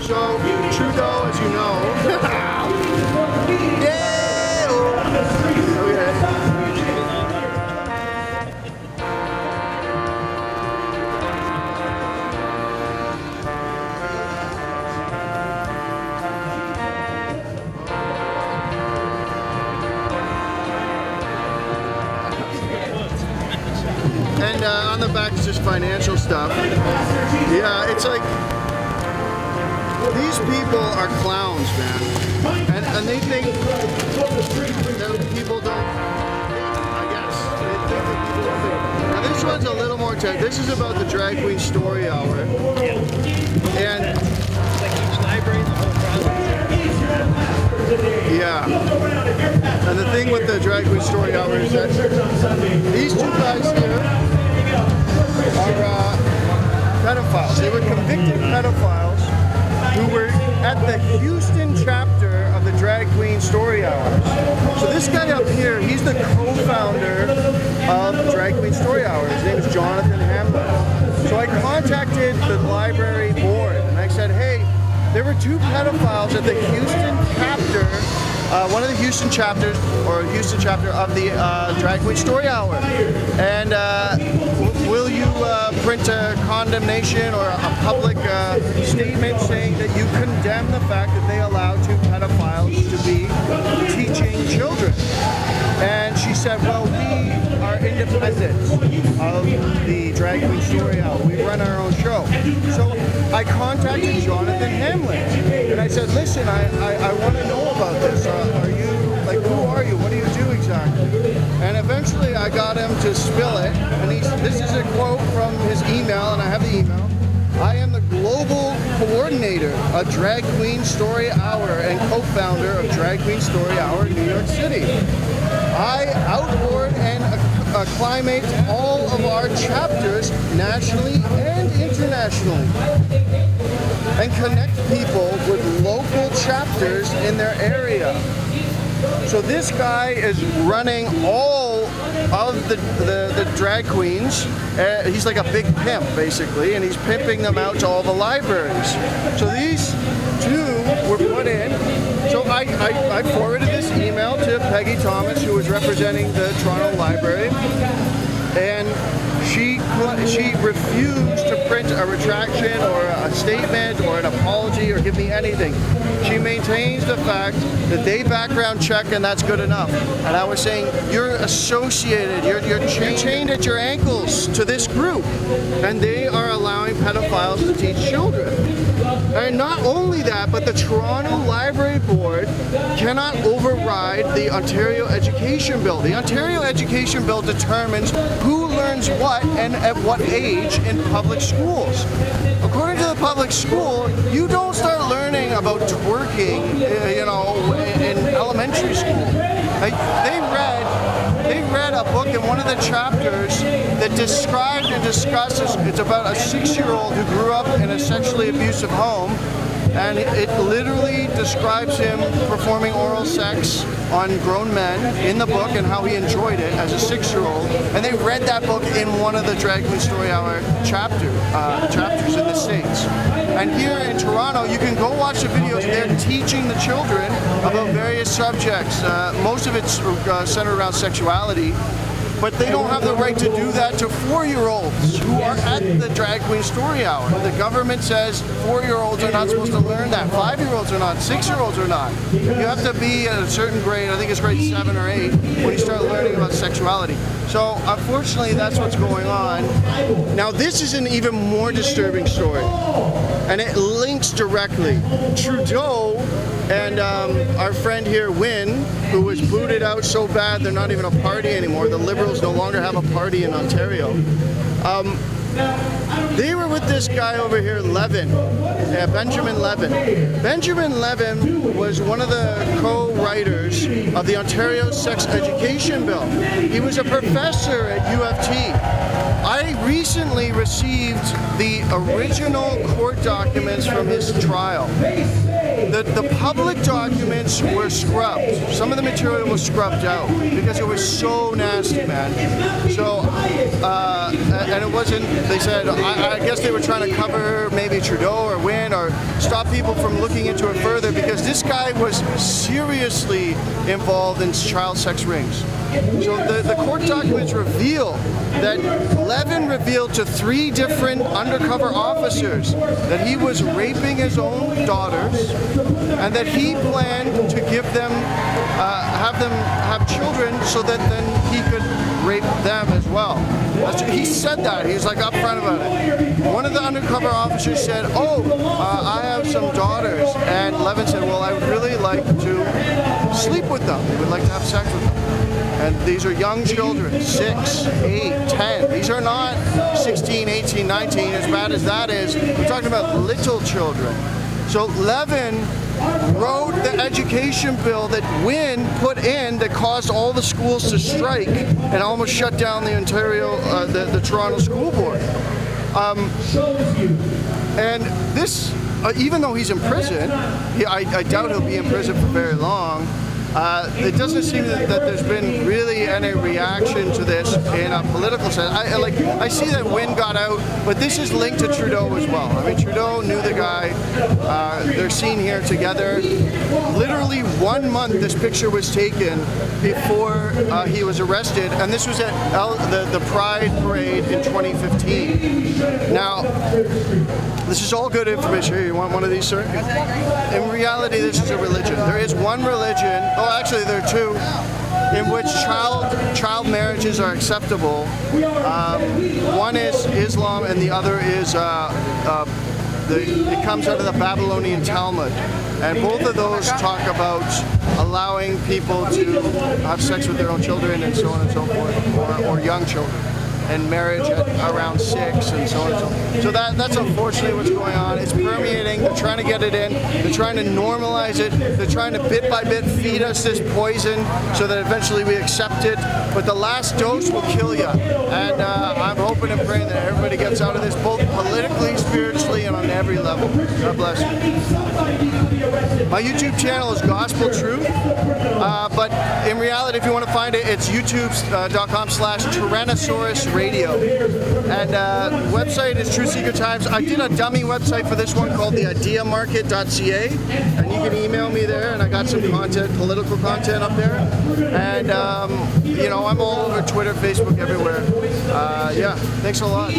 So, Trudeau, as you know. Yeah! Okay. And on the back is just financial stuff. Yeah, it's like these people are clowns, man, and they think that people don't. I guess they think that people don't think. Now this one's a little more tech. This is about the Drag Queen Story Hour, and Like each library, the whole process. yeah. And the thing with the Drag Queen Story Hour is that these two guys here are pedophiles. They were convicted pedophiles who were at the Houston chapter of the Drag Queen Story Hours. So this guy up here, he's the co-founder of Drag Queen Story Hour. His name is Jonathan Hamlin. So I contacted the library board and I said, hey, there were two pedophiles at the Houston chapter, one of the Houston chapters, or Houston chapter of the Drag Queen Story Hour. And will you print a condemnation or a public statement saying that you condemn the fact that they allowed two pedophiles to be teaching children? And she said, well, we are independent of the Drag Queen Story Hour. We run our own show. So I contacted Jonathan Hamlin and I said, listen, I want to know about this. Are you, like, who are you? What do you do exactly? And eventually I got him to spill it. And this is a quote from his email, and I have the email. I am the global coordinator of Drag Queen Story Hour and co-founder of Drag Queen Story Hour in New York City. I outboard and acclimate all of our chapters nationally and internationally and connect people with local chapters in their area. So this guy is running all of the drag queens. He's like a big pimp, basically, and he's pimping them out to all the libraries. So these two were put in. So I forwarded this email to Peggy Thomas, who was representing the Toronto Library, and she refused to print a retraction or a statement or an apology or give me anything. She maintains the fact that they background check and that's good enough. And I was saying, you're associated, you're chained at your ankles to this group, and they are allowing pedophiles to teach children. And not only that, but the Toronto Library Board cannot override the Ontario Education Bill. The Ontario Education Bill determines who learns what and at what age in public schools. According to the public school, you don't start learning about twerking, in elementary school. They read a book in one of the chapters that described and discusses, it's about a 6-year-old who grew up in a sexually abusive home, and it literally describes him performing oral sex on grown men in the book and how he enjoyed it as a 6-year-old. And they read that book in one of the Drag Queen Story Hour chapters in the States. And here in Toronto, you can go watch the videos. They're teaching the children about various subjects. Most of it's centered around sexuality. But they don't have the right to do that to 4-year-olds who are at the Drag Queen Story Hour. The government says 4-year-olds are not supposed to learn that. 5-year-olds are not. 6-year-olds are not. You have to be at a certain grade, I think it's grade 7 or 8, when you start learning about sexuality. So unfortunately, that's what's going on. Now this is an even more disturbing story, and it links directly. Trudeau and our friend here, Wynne, who was booted out so bad they're not even a party anymore. The Liberals no longer have a party in Ontario. They were with this guy over here, Levin, Benjamin Levin. Benjamin Levin was one of the co-writers of the Ontario Sex Education Bill. He was a professor at U of T. I recently received the original court documents from his trial. The public documents were scrubbed. Some of the material was scrubbed out because it was so nasty, man. So, and it wasn't, they said, I guess they were trying to cover maybe Trudeau or Wynne or stop people from looking into it further, because this guy was seriously involved in child sex rings. So the court documents reveal that Levin revealed to 3 different undercover officers that he was raping his own daughters, and that he planned to give them, have them have children so that then he could rape them as well. He said that. He was like upfront about it. One of the undercover officers said, "Oh, I have some daughters," and Levin said, "Well, I would really like to sleep with them. I would like to have sex with them." And these are young children, 6, 8, 10. These are not 16, 18, 19. As bad as that is, we're talking about little children. So Levin wrote the education bill that Wynne put in that caused all the schools to strike and almost shut down the Ontario, the Toronto School Board. And this, even though he's in prison, I doubt he'll be in prison for very long. It doesn't seem that there's been really any reaction to this in a political sense. I see that Wynne got out, but this is linked to Trudeau as well. I mean, Trudeau knew the guy. They're seen here together. Literally 1 month this picture was taken before he was arrested, and this was at the Pride Parade in 2015. Now, this is all good information. Here, you want one of these, sir? In reality, this is a religion. There is one religion. Oh, actually, there are 2, in which child marriages are acceptable. One is Islam, and the other is it comes out of the Babylonian Talmud, and both of those talk about allowing people to have sex with their own children and so on and so forth, or young children, and marriage at around 6 and so on and so forth. So that's unfortunately what's going on. It's permeating. They're trying to get it in. They're trying to normalize it. They're trying to bit by bit feed us this poison so that eventually we accept it. But the last dose will kill you. And I'm hoping and praying that everybody gets out of this, both politically, spiritually, and on every level. God bless you. My YouTube channel is Gospel Truth. But in reality, if you want to find it, it's youtube.com/Tyrannosaurus Radio. And website is TruthSeekerTimes. I did a dummy website for this one called theideamarket.ca, and you can email me there, and I got some content, political content up there. And you know, I'm all over Twitter, Facebook, everywhere. Yeah, thanks a lot.